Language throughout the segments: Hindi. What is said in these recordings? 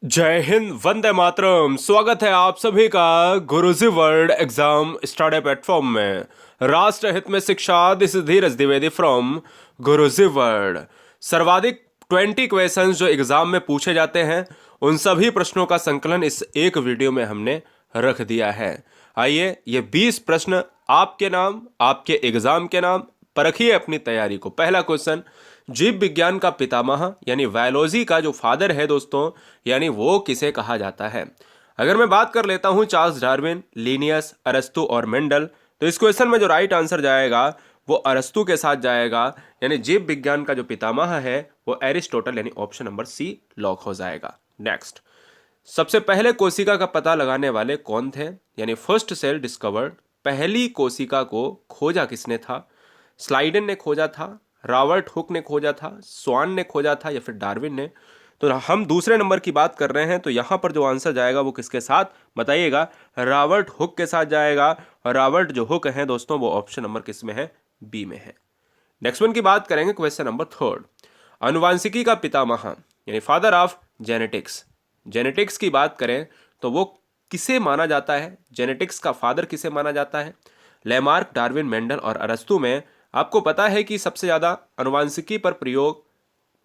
जय हिंद, वंदे मातरम। स्वागत है आप सभी का गुरुजी वर्ल्ड एग्जाम स्टडी प्लेटफॉर्म में। राष्ट्र हित में शिक्षा, this is Dheeraj Dwivedi from Guruji world. सर्वाधिक 20 क्वेश्चंस जो एग्जाम में पूछे जाते हैं, उन सभी प्रश्नों का संकलन इस एक वीडियो में हमने रख दिया है। आइए, ये 20 प्रश्न आपके नाम, आपके एग्जाम के नाम, परखिए अपनी तैयारी को। पहला क्वेश्चन, जीव विज्ञान का पितामह यानी बायोलॉजी का जो फादर है दोस्तों, यानी वो किसे कहा जाता है? अगर मैं बात कर लेता हूं चार्ल्स डार्विन, लिनियस, अरस्तु और मेंडल, तो इस क्वेश्चन में जो राइट आंसर जाएगा वो अरस्तु के साथ जाएगा। यानी जीव विज्ञान का जो पितामह है वो एरिस्टोटल, यानी ऑप्शन नंबर सी लॉक हो जाएगा। नेक्स्ट, सबसे पहले कोशिका का पता लगाने वाले कौन थे? यानी फर्स्ट सेल डिस्कवर्ड, पहली कोशिका को खोजा किसने था? स्लाइडन ने खोजा था, रॉबर्ट हुक ने खोजा था, स्वान ने खोजा था, या फिर डार्विन ने? तो हम दूसरे नंबर की बात कर रहे हैं, तो यहां पर जो आंसर जाएगा वो किसके साथ बताइएगा? रॉबर्ट हुक के साथ जाएगा। और रॉबर्ट जो हुक है दोस्तों, वो ऑप्शन नंबर किस में है? बी में है। नेक्स्ट वन की बात करेंगे, क्वेश्चन नंबर थर्ड। अनुवांशिकी का पितामह यानी फादर ऑफ जेनेटिक्स, जेनेटिक्स की बात करें तो वो किसे माना जाता है? जेनेटिक्स का फादर किसे माना जाता है? लेमार्क, डार्विन, मेंडल और अरस्तु में आपको पता है कि सबसे ज्यादा अनुवांशिकी पर प्रयोग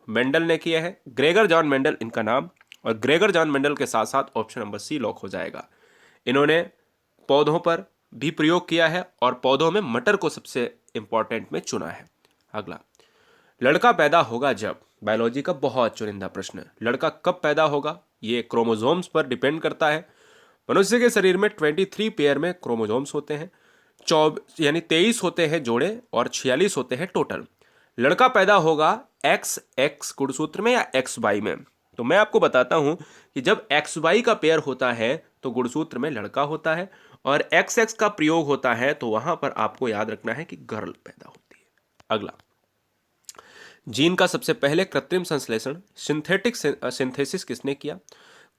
मेंडल ने किया है। ग्रेगर जॉन मेंडल इनका नाम, और ग्रेगर जॉन मेंडल के साथ साथ ऑप्शन नंबर सी लॉक हो जाएगा। इन्होंने पौधों पर भी प्रयोग किया है और पौधों में मटर को सबसे इंपॉर्टेंट में चुना है। अगला, लड़का पैदा होगा जब? बायोलॉजी का बहुत चुनिंदा प्रश्न है। लड़का कब पैदा होगा? ये क्रोमोसोम्स पर डिपेंड करता है। मनुष्य के शरीर में 23 पेयर में क्रोमोसोम्स होते हैं, 24 यानी 23 होते हैं जोड़े और 46 होते हैं टोटल। लड़का पैदा होगा एक्स एक्स गुणसूत्र में या एक्स वाई में? तो मैं आपको बताता हूं कि जब एक्स वाई का पेयर होता है तो गुणसूत्र में लड़का होता है, और एक्स एक्स का प्रयोग होता है तो वहां पर आपको याद रखना है कि गर्ल पैदा होती है। अगला, जीन का सबसे पहले कृत्रिम संश्लेषण, सिंथेटिक सिंथेसिस किसने किया?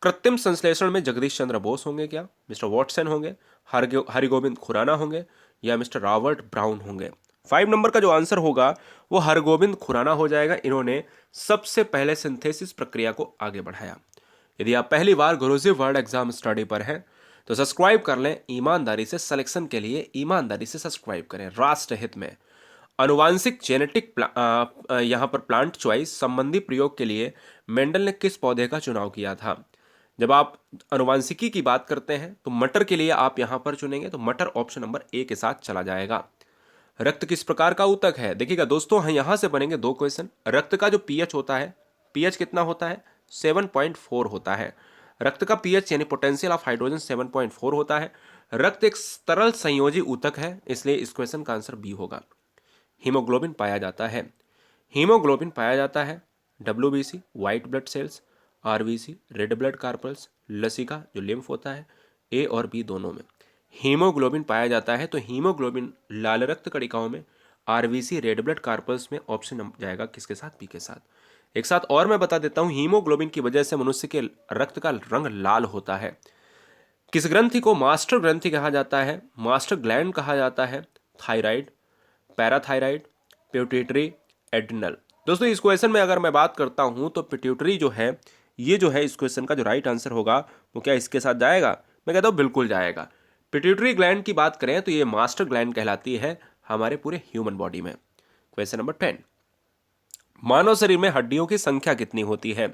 कृत्रिम संश्लेषण में जगदीश चंद्र बोस होंगे क्या, मिस्टर वॉटसन होंगे, हरिगोविंद खुराना होंगे, या मिस्टर रॉबर्ट ब्राउन होंगे? 5 नंबर का जो आंसर होगा वो हरगोविंद खुराना हो जाएगा। इन्होंने सबसे पहले सिंथेसिस प्रक्रिया को आगे बढ़ाया। यदि आप पहली बार गुरुजी वर्ल्ड एग्जाम स्टडी पर हैं तो सब्सक्राइब कर लें। ईमानदारी से सिलेक्शन के लिए ईमानदारी से सब्सक्राइब करें। राष्ट्र हित में अनुवांशिक जेनेटिक यहाँ पर प्लांट चॉइस संबंधी प्रयोग के लिए मेंडल ने किस पौधे का चुनाव किया था? जब आप अनुवांशिकी की बात करते हैं तो मटर के लिए आप यहां पर चुनेंगे, तो मटर ऑप्शन नंबर ए के साथ चला जाएगा। रक्त किस प्रकार का ऊतक है? देखिएगा दोस्तों, यहां से बनेंगे दो क्वेश्चन। रक्त का जो पीएच होता है, पीएच कितना होता है? 7.4 होता है। रक्त का पीएच यानी पोटेंशियल ऑफ हाइड्रोजन 7.4 होता है। रक्त एक तरल संयोजी ऊतक है, इसलिए इस क्वेश्चन का आंसर बी होगा। हीमोग्लोबिन पाया जाता है, हीमोग्लोबिन पाया जाता है WBC white blood cells, RBC red blood corpuscles, लसिका जो लिम्फ होता है, ए और बी दोनों में हीमोग्लोबिन पाया जाता है। तो हीमोग्लोबिन लाल रक्त कणिकाओं में, आरबीसी रेड ब्लड कार्पल्स में, ऑप्शन जाएगा किसके साथ? बी के साथ। एक साथ और मैं बता देता हूं, हीमोग्लोबिन की वजह से मनुष्य के रक्त का रंग लाल होता है। किस ग्रंथि को मास्टर ग्रंथि कहा जाता है? मास्टर ग्लैंड कहा जाता है। Thyroid, parathyroid, pituitary, adrenal? दोस्तों इस क्वेश्चन में अगर मैं बात करता हूं तो पिट्यूटरी जो है, ये जो है इस क्वेश्चन का जो राइट आंसर होगा वो क्या इसके साथ जाएगा? मैं कहता हूं बिल्कुल जाएगा। पिट्यूटरी ग्लैंड की बात करें तो ये मास्टर ग्लैंड कहलाती है हमारे पूरे ह्यूमन बॉडी में। क्वेश्चन नंबर 10, मानव शरीर में हड्डियों की संख्या कितनी होती है?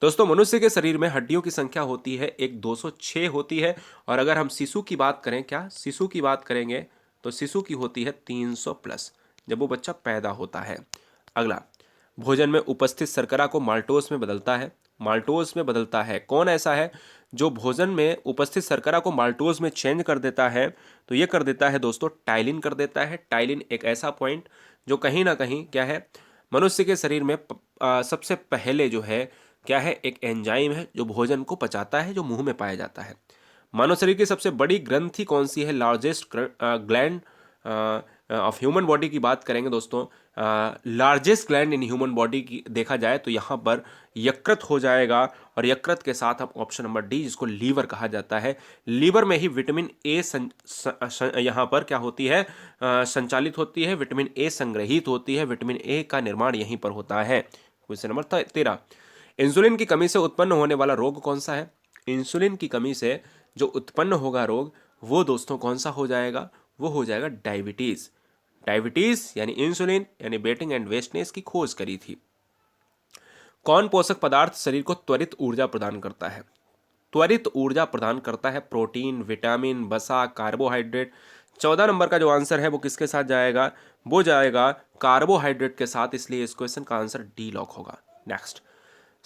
दोस्तों मनुष्य के शरीर में हड्डियों की संख्या होती है एक 206 होती है। और अगर हम शिशु की बात करें, क्या शिशु की बात करेंगे, तो शिशु की होती है 300 प्लस जब वो बच्चा पैदा होता है। अगला, भोजन में उपस्थित शर्करा को माल्टोज में बदलता है, माल्टोज में बदलता है कौन ऐसा है जो भोजन में उपस्थित शर्करा को माल्टोज में चेंज कर देता है? तो ये कर देता है दोस्तों टाइलिन कर देता है। टाइलिन एक ऐसा पॉइंट जो कहीं ना कहीं क्या है, मनुष्य के शरीर में सबसे पहले जो है क्या है, एक एंजाइम है जो भोजन को पचाता है, जो मुंह में पाया जाता है। मानव शरीर की सबसे बड़ी ग्रंथि कौन सी है? Largest gland of human body की बात करेंगे दोस्तों, largest gland in human body की देखा जाए तो यहाँ पर यकृत हो जाएगा। और यकृत के साथ आप ऑप्शन नंबर डी, जिसको लीवर कहा जाता है, लीवर में ही विटामिन ए यहाँ पर क्या होती है, संचालित होती है, विटामिन ए संग्रहित होती है, विटामिन ए का निर्माण यहीं पर होता है। क्वेश्चन नंबर 13, इंसुलिन की कमी से उत्पन्न होने वाला रोग कौन सा है? इंसुलिन की कमी से जो उत्पन्न होगा रोग वो दोस्तों कौन सा हो जाएगा? वो हो जाएगा डायबिटीज। डायबिटीज यानी इंसुलिन यानी बेटिंग एंड वेस्ट ने इसकी खोज करी थी। कौन पोषक पदार्थ शरीर को त्वरित ऊर्जा प्रदान करता है? त्वरित ऊर्जा प्रदान करता है प्रोटीन, विटामिन, वसा, कार्बोहाइड्रेट। 14 नंबर का जो आंसर है वो किसके साथ जाएगा? वो जाएगा कार्बोहाइड्रेट के साथ, इसलिए इस क्वेश्चन का आंसर डी लॉक होगा। नेक्स्ट,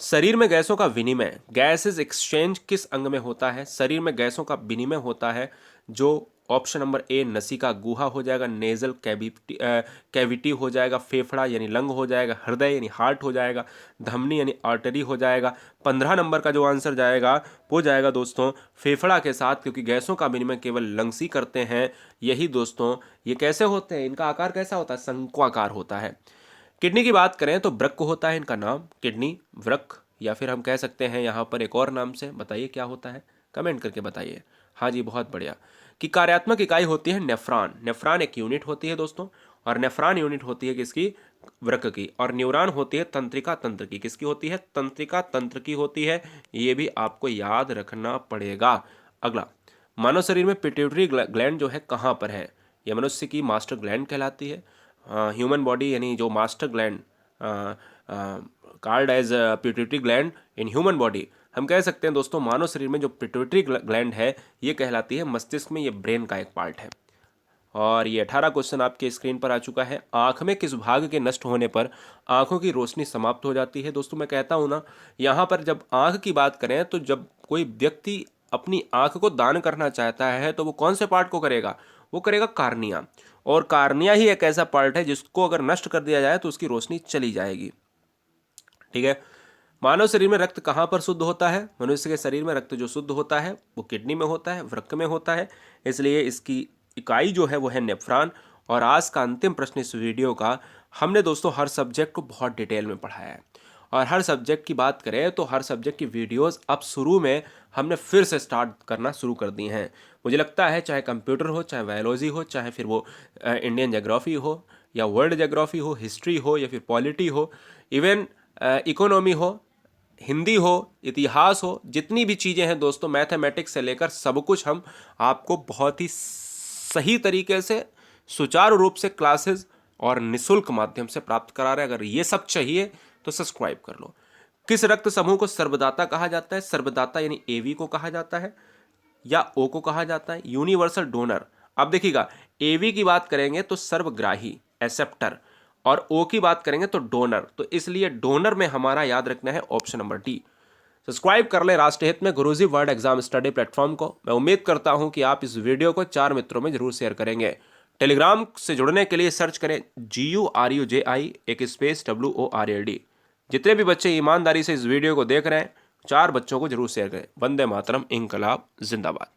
शरीर में गैसों का विनिमय, गैसेस एक्सचेंज किस अंग में होता है? शरीर में गैसों का विनिमय होता है जो ऑप्शन नंबर ए नसिका गुहा हो जाएगा, नेजल कैविटी हो जाएगा, फेफड़ा यानी लंग हो जाएगा, हृदय यानी हार्ट हो जाएगा, धमनी यानी आर्टरी हो जाएगा। 15 नंबर का जो आंसर जाएगा वो जाएगा दोस्तों फेफड़ा के साथ, क्योंकि गैसों का विनिमय केवल लंग्स ही करते हैं। यही दोस्तों ये कैसे होते हैं, इनका आकार कैसा होता है? शंक्वाकार होता है। किडनी की बात करें तो वृक्क होता है इनका नाम, किडनी, वृक्क, या फिर हम कह सकते हैं यहाँ पर एक और नाम से। बताइए क्या होता है, कमेंट करके बताइए। हाँ जी, बहुत बढ़िया। कि कार्यात्मक इकाई होती है नेफ्रॉन। नेफ्रॉन एक यूनिट होती है दोस्तों, और नेफ्रॉन यूनिट होती है किसकी? वृक्क की। और न्यूरॉन होती है तंत्रिका तंत्र की। किसकी होती है? तंत्रिका तंत्र की होती है। ये भी आपको याद रखना पड़ेगा। अगला, मानव शरीर में पिट्यूटरी ग्लैंड जो है कहाँ पर है? यह मनुष्य की मास्टर ग्लैंड कहलाती है। ह्यूमन बॉडी यानी जो master gland called as pituitary gland in human body, हम कह सकते हैं दोस्तों मानव शरीर में जो पिट्यूटरी ग्लैंड है ये कहलाती है मस्तिष्क में, ये ब्रेन का एक पार्ट है। और ये 18 क्वेश्चन आपके स्क्रीन पर आ चुका है। आंख में किस भाग के नष्ट होने पर आंखों की रोशनी समाप्त हो जाती है? दोस्तों मैं कहता हूँ ना, यहाँ पर जब आंख की बात करें तो जब कोई व्यक्ति अपनी आंख को दान करना चाहता है तो वो कौन से पार्ट को करेगा? वो करेगा कार्निया। और कार्निया ही एक ऐसा पार्ट है जिसको अगर नष्ट कर दिया जाए तो उसकी रोशनी चली जाएगी। ठीक है। मानव शरीर में रक्त कहाँ पर शुद्ध होता है? मनुष्य के शरीर में रक्त जो शुद्ध होता है वो किडनी में होता है, वृक्क में होता है, इसलिए इसकी इकाई जो है वो है नेफ्रॉन। और आज का अंतिम प्रश्न इस वीडियो का, हमने दोस्तों हर सब्जेक्ट को बहुत डिटेल में पढ़ाया है, और हर सब्जेक्ट की बात करें तो हर सब्जेक्ट की वीडियोस अब शुरू में हमने फिर से स्टार्ट करना शुरू कर दी हैं। मुझे लगता है चाहे कंप्यूटर हो, चाहे बायोलॉजी हो, चाहे फिर वो इंडियन ज्योग्राफी हो या वर्ल्ड ज्योग्राफी हो, हिस्ट्री हो या फिर पॉलिटी हो, इवन इकोनॉमी हो, हिंदी हो, इतिहास हो, जितनी भी चीज़ें हैं दोस्तों मैथमेटिक्स से लेकर सब कुछ हम आपको बहुत ही सही तरीके से सुचारू रूप से क्लासेस और निशुल्क माध्यम से प्राप्त करा रहे हैं। अगर ये सब चाहिए तो सब्सक्राइब कर लो। किस रक्त समूह को सर्वदाता कहा जाता है? सर्वदाता यानी एवी को कहा जाता है या ओ को कहा जाता है? Universal donor. अब देखिएगा, एवी की बात करेंगे तो सर्वग्राही एक्सेप्टर, और ओ की बात करेंगे तो डोनर, तो इसलिए डोनर में हमारा याद रखना है ऑप्शन नंबर डी। सब्सक्राइब कर ले राष्ट्र हित में गुरुजी वर्ल्ड एग्जाम स्टडी प्लेटफॉर्म को। मैं उम्मीद करता हूं कि आप इस वीडियो को 4 मित्रों में जरूर शेयर करेंगे। टेलीग्राम से जुड़ने के लिए सर्च करें GURUJI एक स्पेस WORLD। जितने भी बच्चे ईमानदारी से इस वीडियो को देख रहे हैं 4 बच्चों को जरूर शेयर करें। वंदे मातरम, इंकलाब जिंदाबाद।